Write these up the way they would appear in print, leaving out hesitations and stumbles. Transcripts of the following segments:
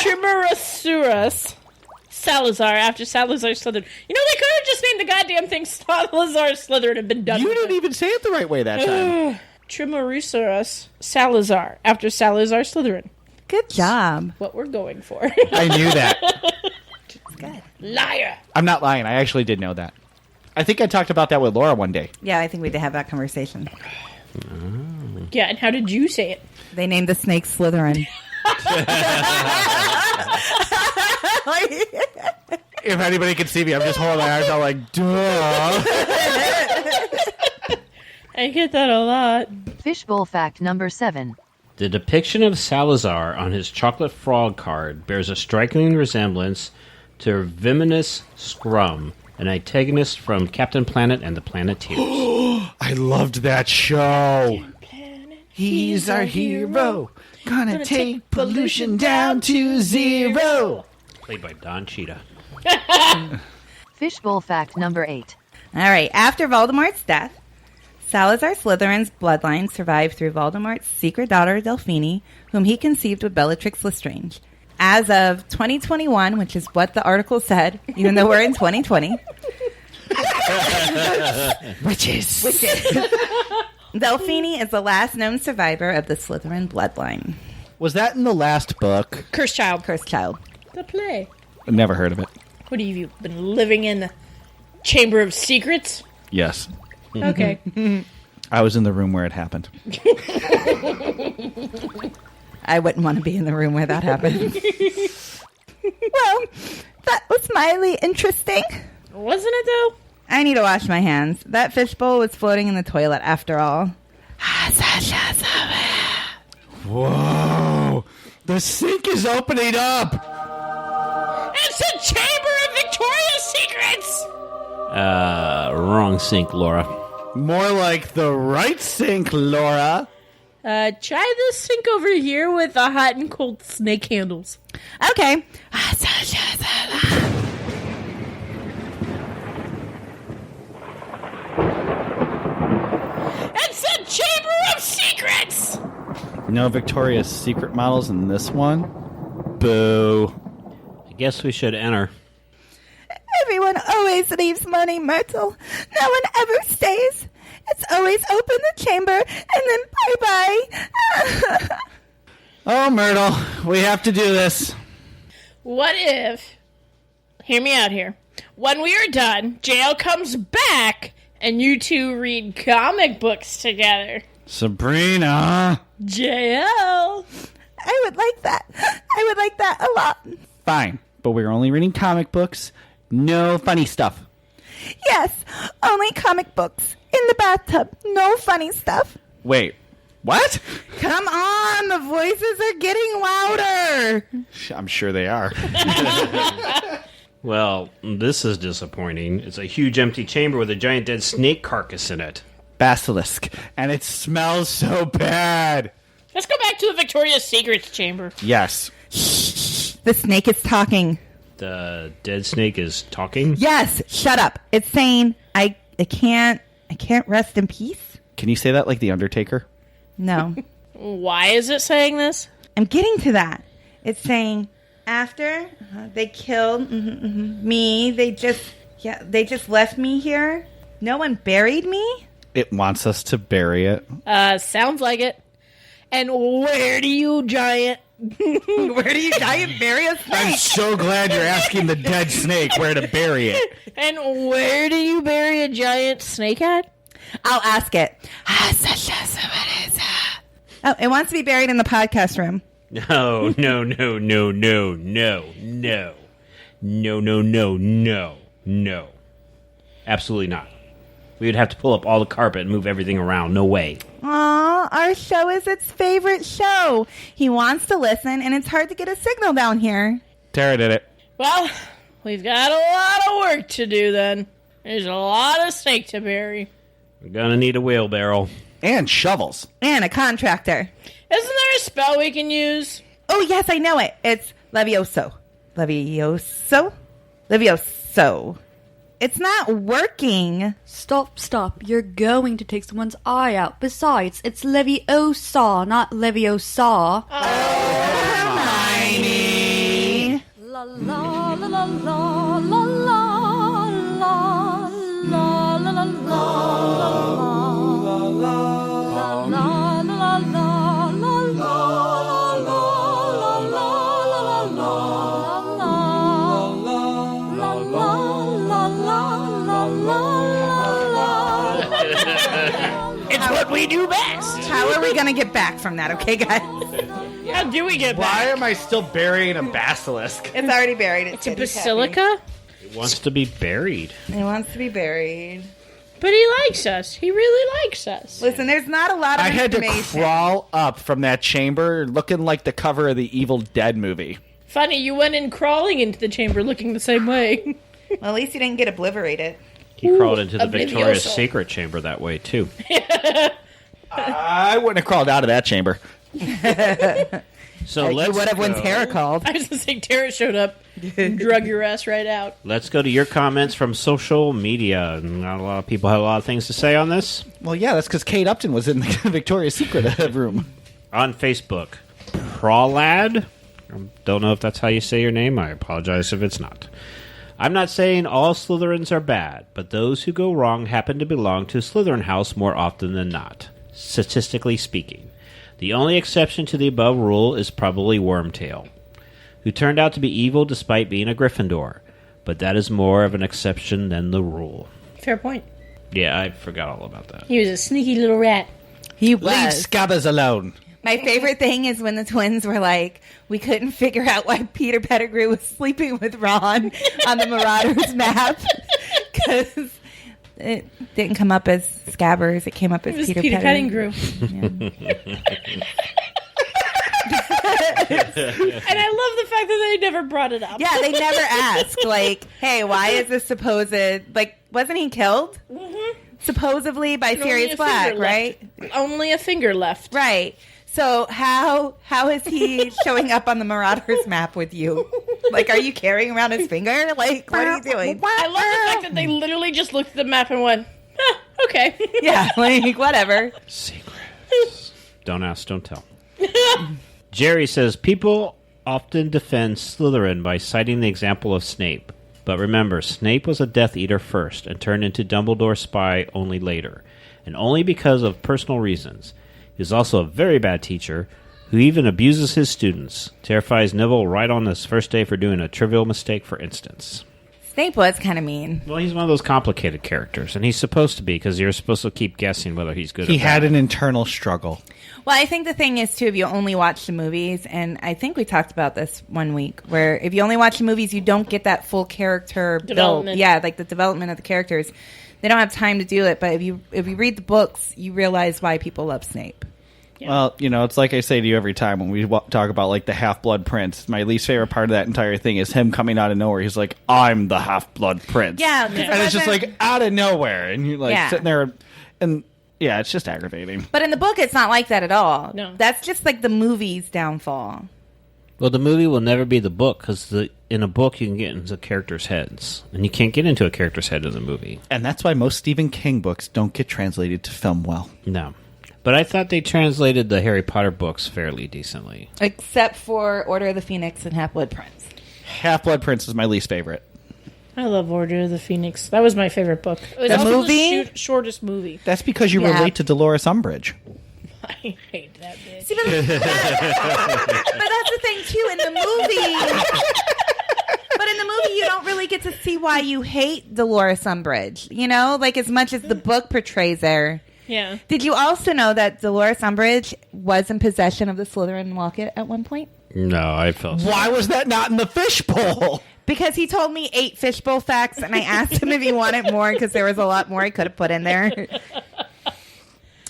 Trimerosaurus Salazar after Salazar Slytherin. You know, they could have just named the goddamn thing Salazar Slytherin and been done You with didn't even say it the right way that time. Trimerosaurus Salazar after Salazar Slytherin. Good job. What we're going for. I knew that. It's good. Liar. I'm not lying. I actually did know that. I think I talked about that with Laura one day. Yeah, I think we did have that conversation. Yeah, and how did you say it? They named the snake Slytherin. If anybody can see me, I'm just holding my arms out like, duh. I get that a lot. Fishbowl fact number 7. The depiction of Salazar on his chocolate frog card bears a striking resemblance to Viminus Scrum, an antagonist from Captain Planet and the Planeteers. I loved that show. He's our hero. Gonna take pollution down to zero. Played by Don Cheetah. Fishbowl fact number 8. All right. After Voldemort's death, Salazar Slytherin's bloodline survived through Voldemort's secret daughter, Delphine, whom he conceived with Bellatrix Lestrange. As of 2021, which is what the article said, even though we're in 2020. Witches. Delphine is the last known survivor of the Slytherin bloodline. Was that in the last book? Cursed Child. Cursed Child. The play. I've never heard of it. What have you been living in the Chamber of Secrets? Yes. Okay. I was in the room where it happened. I wouldn't want to be in the room where that happened. Well, that was mildly interesting. Wasn't it, though? I need to wash my hands. That fishbowl was floating in the toilet after all. Whoa. The sink is opening up. It's the Chamber of Victoria's Secrets! Wrong sink, Laura. More like the right sink, Laura. Try this sink over here with the hot and cold snake handles. Okay. It's the Chamber of Secrets! No Victoria's Secret models in this one. Boo. I guess we should enter. Everyone always leaves money, Myrtle. No one ever stays. It's always open the chamber and then bye-bye. Oh, Myrtle, we have to do this. What if... Hear me out here. When we are done, JL comes back and you two read comic books together. Sabrina. JL. I would like that. I would like that a lot. Fine, but we're only reading comic books. No funny stuff. Yes, only comic books. In the bathtub. No funny stuff. Wait, what? Come on, the voices are getting louder. I'm sure they are. Well, this is disappointing. It's a huge empty chamber with a giant dead snake carcass in it. Basilisk. And it smells so bad. Let's go back to the Victoria's Secrets chamber. Yes. The snake is talking. The dead snake is talking? Yes, shut up. It's saying, I can't rest in peace. Can you say that like The Undertaker? No. Why is it saying this? I'm getting to that. It's saying, after they killed me, they just left me here. No one buried me. It wants us to bury it. Sounds like it. And where do you giant bury a snake? I'm so glad you're asking the dead snake where to bury it. And where do you bury a giant snake at? I'll ask it. Oh, it wants to be buried in the podcast room. No. No. Absolutely not. We would have to pull up all the carpet and move everything around. No way. Aw, our show is its favorite show. He wants to listen, and it's hard to get a signal down here. Tara did it. Well, we've got a lot of work to do then. There's a lot of snake to bury. We're gonna need a wheelbarrow. And shovels. And a contractor. Isn't there a spell we can use? Oh, yes, I know it. It's Levioso. Levioso? It's not working. Stop. You're going to take someone's eye out. Besides, it's Leviosa, not Leviosa. Hermione. what we do best. How are we going to get back from that, okay, guys? How do we get Why back? am I still burying a basilisk? It's already buried. It's a basilica? It wants to be buried. It wants to be buried. But he likes us. He really likes us. Listen, there's not a lot of I had to information. crawl up from that chamber looking like the cover of the Evil Dead movie. Funny, you went in crawling into the chamber looking the same way. Well, at least you didn't get obliterated. He crawled into the oblivioso. Victoria's Secret chamber that way, too. I wouldn't have crawled out of that chamber. So You let's would have when go- Tara called. I was going to say, Tara showed up and drug your ass right out. Let's go to your comments from social media. Not a lot of people have a lot of things to say on this. Well, yeah, that's because Kate Upton was in the Victoria's Secret room. On Facebook, Prolad. Don't know if that's how you say your name. I apologize if it's not. I'm not saying all Slytherins are bad, but those who go wrong happen to belong to Slytherin house more often than not, statistically speaking. The only exception to the above rule is probably Wormtail, who turned out to be evil despite being a Gryffindor, but that is more of an exception than the rule. Fair point. Yeah, I forgot all about that. He was a sneaky little rat. He Leave was. Scabbers alone. My favorite thing is when the twins were like, we couldn't figure out why Peter Pettigrew was sleeping with Ron on the Marauders map. Because it didn't come up as Scabbers. It came up as It was Peter Peter Pettigrew. Pettigrew. And I love the fact that they never brought it up. Yeah, they never asked, like, hey, why is this supposed... Like, wasn't he killed? Mm-hmm. Supposedly by And only Sirius a Black, finger right? left. Only a finger left. Right. So how is he showing up on the Marauders map with you? Like, are you carrying around his finger? Like, what are you doing? I love the fact that they literally just looked at the map and went, huh, okay. Yeah, like, whatever. Secrets. Don't ask, don't tell. Jerry says, people often defend Slytherin by citing the example of Snape. But remember, Snape was a Death Eater first and turned into Dumbledore's spy only later. And only because of personal reasons. He is also a very bad teacher who even abuses his students. Terrifies Neville right on his first day for doing a trivial mistake, for instance. Snape was kind of mean. Well, he's one of those complicated characters, and he's supposed to be, because you're supposed to keep guessing whether he's good or bad. He had an internal struggle. Well, I think the thing is, too, if you only watch the movies, and I think we talked about this one week, where if you only watch the movies, you don't get that full character Development. build. Yeah, like the development of the characters. They don't have time to do it, but if you read the books, you realize why people love Snape. Yeah. Well, you know, it's like I say to you every time when we talk about, like, the Half-Blood Prince. My least favorite part of that entire thing is him coming out of nowhere. He's like, I'm the Half-Blood Prince. Yeah, 'cause And it's just, like, out of nowhere. And you're, like, Yeah. sitting there. And, yeah, it's just aggravating. But in the book, it's not like that at all. No. That's just like the movie's downfall. Well, the movie will never be the book, because in a book you can get into characters' heads, and you can't get into a character's head in the movie. And that's why most Stephen King books don't get translated to film well. No. But I thought they translated the Harry Potter books fairly decently. Except for Order of the Phoenix and Half-Blood Prince. Half-Blood Prince is my least favorate. I love Order of the Phoenix. That was my favorite book. It was The also movie? the shortest movie. That's because you Yeah. relate to Dolores Umbridge. I hate that bitch. See, but that's the thing, too. In the movie... But in the movie, you don't really get to see why you hate Dolores Umbridge. You know? Like, as much as the book portrays her... Yeah. Did you also know that Dolores Umbridge was in possession of the Slytherin locket at one point? No, I felt Why was that not in the fishbowl? Because he told me 8 fishbowl facts, and I asked him if he wanted more because there was a lot more he could have put in there.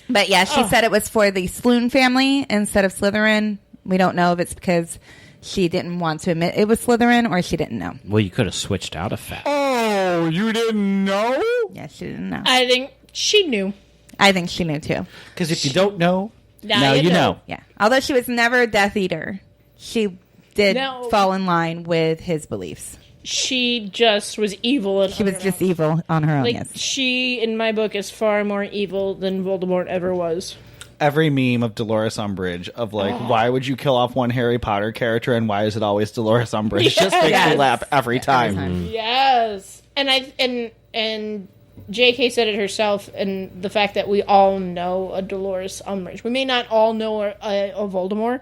But yeah, she said it was for the Sloane family instead of Slytherin. We don't know if it's because she didn't want to admit it was Slytherin or she didn't know. Well, you could have switched out a fact. Oh, you didn't know? Yeah, she didn't know. I think she knew. I think she knew too. Because if you don't know, Now now you you know. know. Yeah. Although she was never a Death Eater, she did No. fall in line with his beliefs. She just was evil. And She was just evil on her own, like yes. she, in my book, is far more evil than Voldemort ever was. Every meme of Dolores Umbridge of like, why would you kill off one Harry Potter character and why is it always Dolores Umbridge? Just makes Yes. me laugh every time. Yes, and J.K. said it herself, and the fact that we all know a Dolores Umbridge. We may not all know a Voldemort,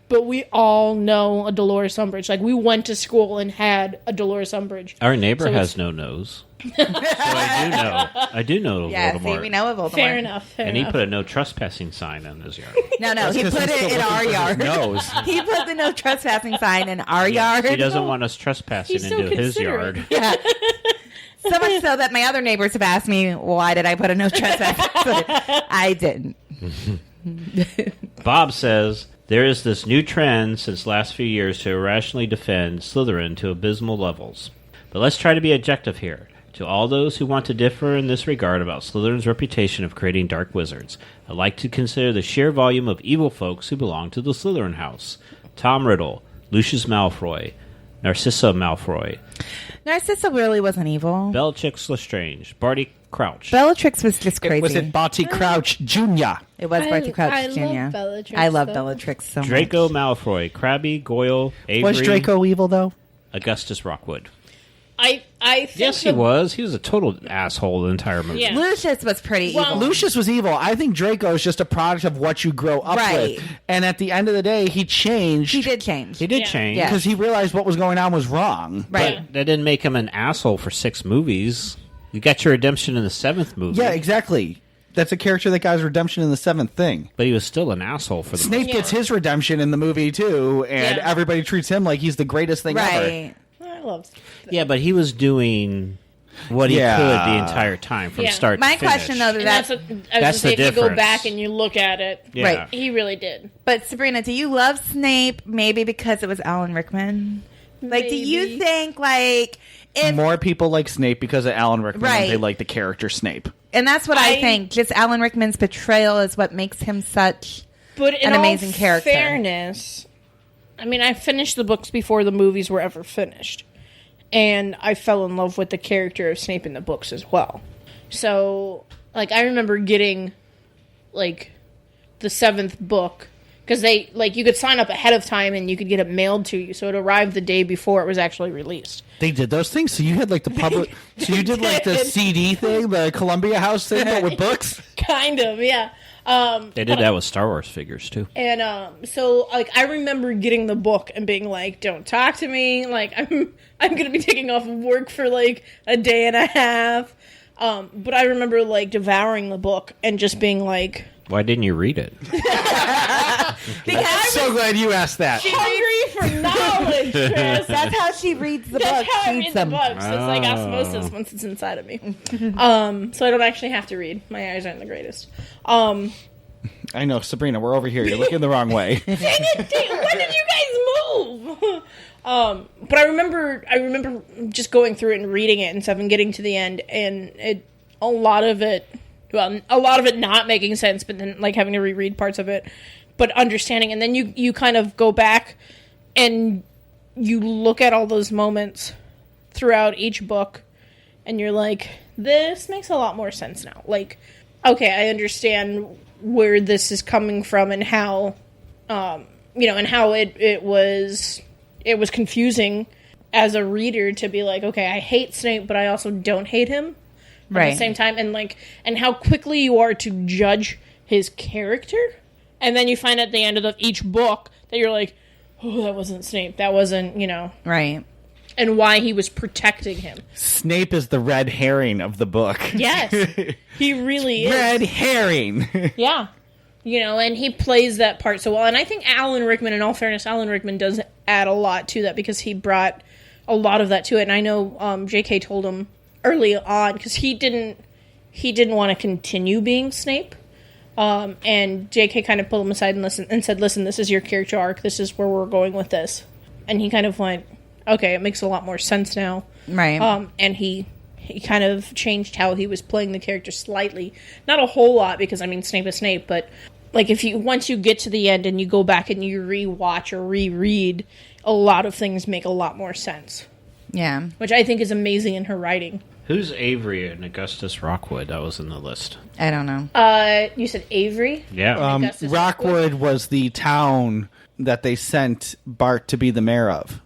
but we all know a Dolores Umbridge. Like, we went to school and had a Dolores Umbridge. Our neighbor So has no nose. So I do know Yeah, Voldemort. see, we know of Voldemort. Fair enough. And he put a no trespassing sign on his yard. No, he put it in our yard. Nose. He put the no trespassing sign in our yard. He doesn't want us trespassing He's so into his considerate. yard. Yeah. So much so that my other neighbors have asked me, why did I put a no trespassing sign? I didn't. Bob says, there is this new trend since last few years to irrationally defend Slytherin to abysmal levels. But let's try to be objective here. To all those who want to differ in this regard about Slytherin's reputation of creating dark wizards, I'd like to consider the sheer volume of evil folks who belong to the Slytherin house. Tom Riddle, Lucius Malfoy, Narcissa Malfoy, Narcissa really wasn't evil. Bellatrix Lestrange, Barty Crouch. Bellatrix was just crazy. Was it Barty Crouch Jr.? It was Barty Crouch I Jr. love Bellatrix, I love though. Bellatrix so Draco much. Malfoy, Crabbe, Goyle, Avery, Was Draco evil, though? Augustus Rockwood. I think Yes, he was. He was a total asshole the entire movie. Yeah. Lucius was pretty Well, evil. Lucius was evil. I think Draco is just a product of what you grow up Right. with. And at the end of the day, he changed. He did change. He did Yeah. change. Yeah. Because he realized what was going on was wrong. Right. That didn't make him an asshole for 6 movies. You got your redemption in the 7th movie. Yeah, exactly. That's a character that got his redemption in the 7th thing. But he was still an asshole for the Snape gets his redemption in the movie, too, and Yeah. everybody treats him like he's the greatest thing ever. Right. I love. Yeah, but he was doing what he Yeah. could the entire time from Yeah. start My to finish. question, though, And that's that, what I was That's gonna say. the If you go difference. back and you look at it, Yeah. Right. he really did. but Sabrina, do you love Snape maybe because it was Alan Rickman? Like, do you Maybe. think, like, if... More people like Snape because of Alan Rickman than Right. they like the character Snape. And that's what I I- think. Just Alan Rickman's portrayal is what makes him such... But in An amazing all character. fairness, I mean, I finished the books before the movies were ever finished, and I fell in love with the character of Snape in the books as well. So, like, I remember getting, like, the 7th book, because they, like, you could sign up ahead of time and you could get it mailed to you, so it arrived the day before it was actually released. They did those things? So you had like the public... so you did like the did. CD thing, the Columbia House thing, but with books? Kind of, yeah. They did that with Star Wars figures, too. And so like I remember getting the book and being like, "Don't talk to me. Like I'm gonna be taking off of work for like a day and a half." But I remember like devouring the book and just being like Why didn't you read it? Because So glad you asked that. hungry for knowledge, Chris. that's how she reads the That's books. how I She read reads the them. books. It's like osmosis once it's inside of me. So I don't actually have to read. My eyes aren't the greatest. I know, Sabrina, we're over here. You're looking the wrong way. When did you guys move? But I remember just going through it and reading it and stuff and getting to the end, and a lot of it not making sense, but then like having to reread parts of it, but understanding, and then you kind of go back and you look at all those moments throughout each book, and you're like, this makes a lot more sense now. Like, okay, I understand where this is coming from and how, and how it was confusing as a reader to be like, okay, I hate Snape, but I also don't hate him at Right. the same time, and how quickly you are to judge his character, and then you find at the end of each book that you're like, oh, that wasn't Snape, that wasn't, Right. and why he was protecting him. Snape is the red herring of the book. Yes, he really is. Red herring. Yeah. And he plays that part so well. And I think Alan Rickman, in all fairness, Alan Rickman does add a lot to that because he brought a lot of that to it. And I know J.K. told him early on, because he didn't want to continue being Snape. And J.K. kind of pulled him aside and said, listen, this is your character arc. This is where we're going with this. And he kind of went, okay, it makes a lot more sense now. Right. And he kind of changed how he was playing the character slightly. Not a whole lot, because, I mean, Snape is Snape, but, like, once you get to the end and you go back and you rewatch or reread, a lot of things make a lot more sense. Yeah. Which I think is amazing in her writing. Who's Avery and Augustus Rockwood? That was in the list. I don't know. You said Avery? Yeah. Augustus Rockwood was the town that they sent Bart to be the mayor of.